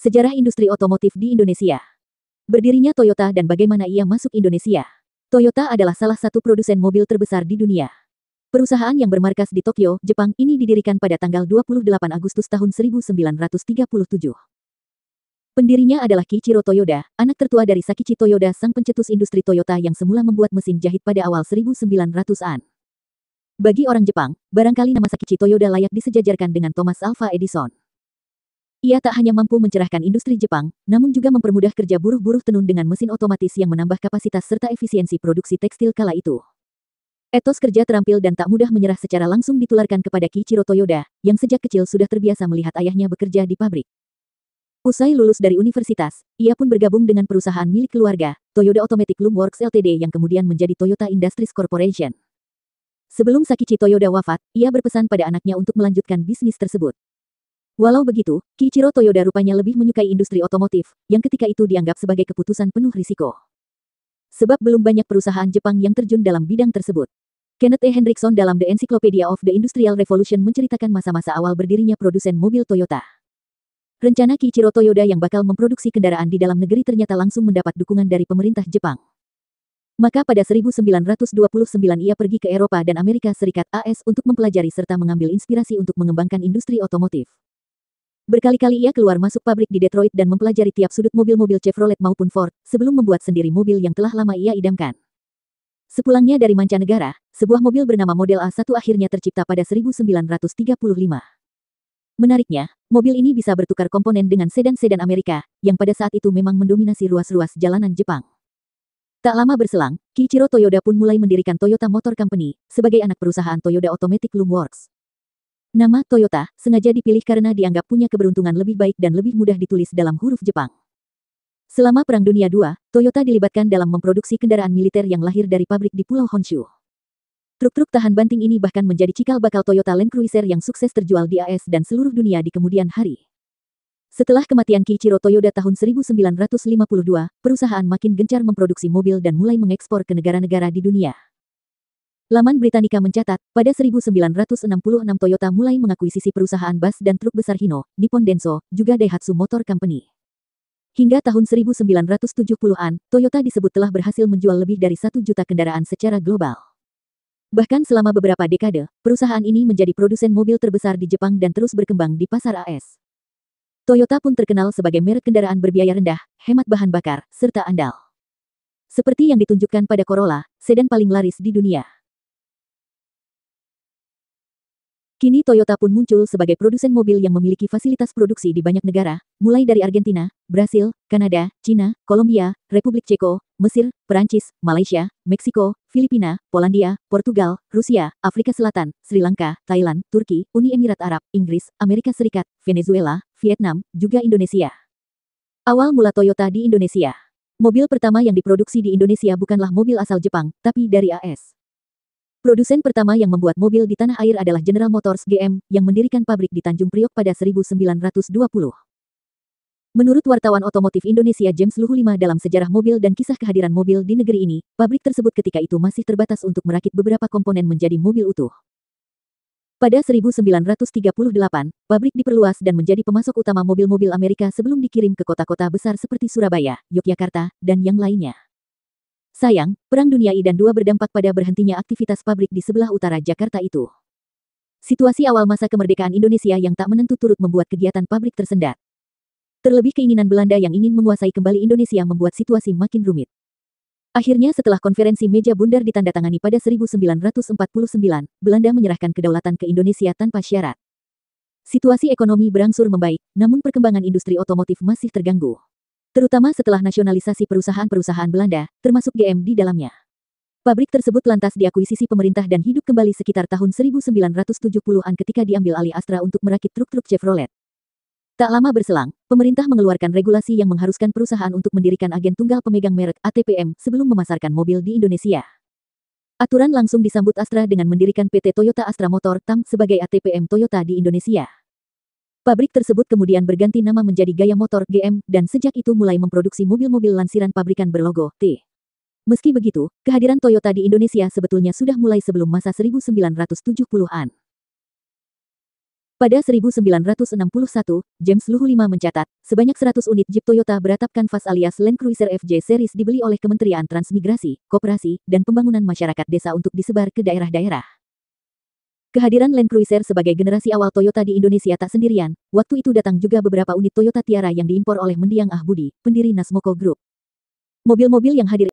Sejarah industri otomotif di Indonesia. Berdirinya Toyota dan bagaimana ia masuk Indonesia. Toyota adalah salah satu produsen mobil terbesar di dunia. Perusahaan yang bermarkas di Tokyo, Jepang ini didirikan pada tanggal 28 Agustus tahun 1937. Pendirinya adalah Kiichiro Toyoda, anak tertua dari Sakichi Toyoda, sang pencetus industri Toyota yang semula membuat mesin jahit pada awal 1900-an. Bagi orang Jepang, barangkali nama Sakichi Toyoda layak disejajarkan dengan Thomas Alva Edison. Ia tak hanya mampu mencerahkan industri Jepang, namun juga mempermudah kerja buruh-buruh tenun dengan mesin otomatis yang menambah kapasitas serta efisiensi produksi tekstil kala itu. Etos kerja terampil dan tak mudah menyerah secara langsung ditularkan kepada Kiichiro Toyoda, yang sejak kecil sudah terbiasa melihat ayahnya bekerja di pabrik. Usai lulus dari universitas, ia pun bergabung dengan perusahaan milik keluarga, Toyota Automatic Loom Works Ltd yang kemudian menjadi Toyota Industries Corporation. Sebelum Sakichi Toyoda wafat, ia berpesan pada anaknya untuk melanjutkan bisnis tersebut. Walau begitu, Kiichiro Toyoda rupanya lebih menyukai industri otomotif, yang ketika itu dianggap sebagai keputusan penuh risiko. Sebab belum banyak perusahaan Jepang yang terjun dalam bidang tersebut. Kenneth E. Hendrickson dalam The Encyclopedia of the Industrial Revolution menceritakan masa-masa awal berdirinya produsen mobil Toyota. Rencana Kiichiro Toyoda yang bakal memproduksi kendaraan di dalam negeri ternyata langsung mendapat dukungan dari pemerintah Jepang. Maka pada 1929 ia pergi ke Eropa dan Amerika Serikat (AS) untuk mempelajari serta mengambil inspirasi untuk mengembangkan industri otomotif. Berkali-kali ia keluar masuk pabrik di Detroit dan mempelajari tiap sudut mobil-mobil Chevrolet maupun Ford, sebelum membuat sendiri mobil yang telah lama ia idamkan. Sepulangnya dari mancanegara, sebuah mobil bernama Model A1 akhirnya tercipta pada 1935. Menariknya, mobil ini bisa bertukar komponen dengan sedan-sedan Amerika, yang pada saat itu memang mendominasi ruas-ruas jalanan Jepang. Tak lama berselang, Kiichiro Toyoda pun mulai mendirikan Toyota Motor Company, sebagai anak perusahaan Toyota Automatic Loom Works. Nama Toyota sengaja dipilih karena dianggap punya keberuntungan lebih baik dan lebih mudah ditulis dalam huruf Jepang. Selama Perang Dunia II, Toyota dilibatkan dalam memproduksi kendaraan militer yang lahir dari pabrik di Pulau Honshu. Truk-truk tahan banting ini bahkan menjadi cikal bakal Toyota Land Cruiser yang sukses terjual di AS dan seluruh dunia di kemudian hari. Setelah kematian Kiichiro Toyoda tahun 1952, perusahaan makin gencar memproduksi mobil dan mulai mengekspor ke negara-negara di dunia. Laman Britannica mencatat, pada 1966 Toyota mulai mengakuisisi perusahaan bus dan truk besar Hino, Nippon Denso, juga Daihatsu Motor Company. Hingga tahun 1970-an, Toyota disebut telah berhasil menjual lebih dari 1 juta kendaraan secara global. Bahkan selama beberapa dekade, perusahaan ini menjadi produsen mobil terbesar di Jepang dan terus berkembang di pasar AS. Toyota pun terkenal sebagai merek kendaraan berbiaya rendah, hemat bahan bakar, serta andal. Seperti yang ditunjukkan pada Corolla, sedan paling laris di dunia. Kini Toyota pun muncul sebagai produsen mobil yang memiliki fasilitas produksi di banyak negara, mulai dari Argentina, Brasil, Kanada, Cina, Kolombia, Republik Ceko, Mesir, Perancis, Malaysia, Meksiko, Filipina, Polandia, Portugal, Rusia, Afrika Selatan, Sri Lanka, Thailand, Turki, Uni Emirat Arab, Inggris, Amerika Serikat, Venezuela, Vietnam, juga Indonesia. Awal mula Toyota di Indonesia. Mobil pertama yang diproduksi di Indonesia bukanlah mobil asal Jepang, tapi dari AS. Produsen pertama yang membuat mobil di tanah air adalah General Motors GM, yang mendirikan pabrik di Tanjung Priok pada 1920. Menurut wartawan otomotif Indonesia James Luhulima dalam sejarah mobil dan kisah kehadiran mobil di negeri ini, pabrik tersebut ketika itu masih terbatas untuk merakit beberapa komponen menjadi mobil utuh. Pada 1938, pabrik diperluas dan menjadi pemasok utama mobil-mobil Amerika sebelum dikirim ke kota-kota besar seperti Surabaya, Yogyakarta, dan yang lainnya. Sayang, Perang Dunia I dan II berdampak pada berhentinya aktivitas pabrik di sebelah utara Jakarta itu. Situasi awal masa kemerdekaan Indonesia yang tak menentu turut membuat kegiatan pabrik tersendat. Terlebih keinginan Belanda yang ingin menguasai kembali Indonesia membuat situasi makin rumit. Akhirnya setelah konferensi meja bundar ditandatangani pada 1949, Belanda menyerahkan kedaulatan ke Indonesia tanpa syarat. Situasi ekonomi berangsur membaik, namun perkembangan industri otomotif masih terganggu. Terutama setelah nasionalisasi perusahaan-perusahaan Belanda, termasuk GM di dalamnya. Pabrik tersebut lantas diakuisisi pemerintah dan hidup kembali sekitar tahun 1970-an ketika diambil alih Astra untuk merakit truk-truk Chevrolet. Tak lama berselang, pemerintah mengeluarkan regulasi yang mengharuskan perusahaan untuk mendirikan agen tunggal pemegang merek ATPM sebelum memasarkan mobil di Indonesia. Aturan langsung disambut Astra dengan mendirikan PT Toyota Astra Motor TAM sebagai ATPM Toyota di Indonesia. Pabrik tersebut kemudian berganti nama menjadi Gaya Motor GM, dan sejak itu mulai memproduksi mobil-mobil lansiran pabrikan berlogo T. Meski begitu, kehadiran Toyota di Indonesia sebetulnya sudah mulai sebelum masa 1970-an. Pada 1961, James Luhu V mencatat, sebanyak 100 unit Jeep Toyota beratap kanvas alias Land Cruiser FJ Series dibeli oleh Kementerian Transmigrasi, Koperasi, dan Pembangunan Masyarakat Desa untuk disebar ke daerah-daerah. Kehadiran Land Cruiser sebagai generasi awal Toyota di Indonesia tak sendirian, waktu itu datang juga beberapa unit Toyota Tiara yang diimpor oleh Mendiang Ahbudi, pendiri Nasmoko Group. Mobil-mobil yang hadir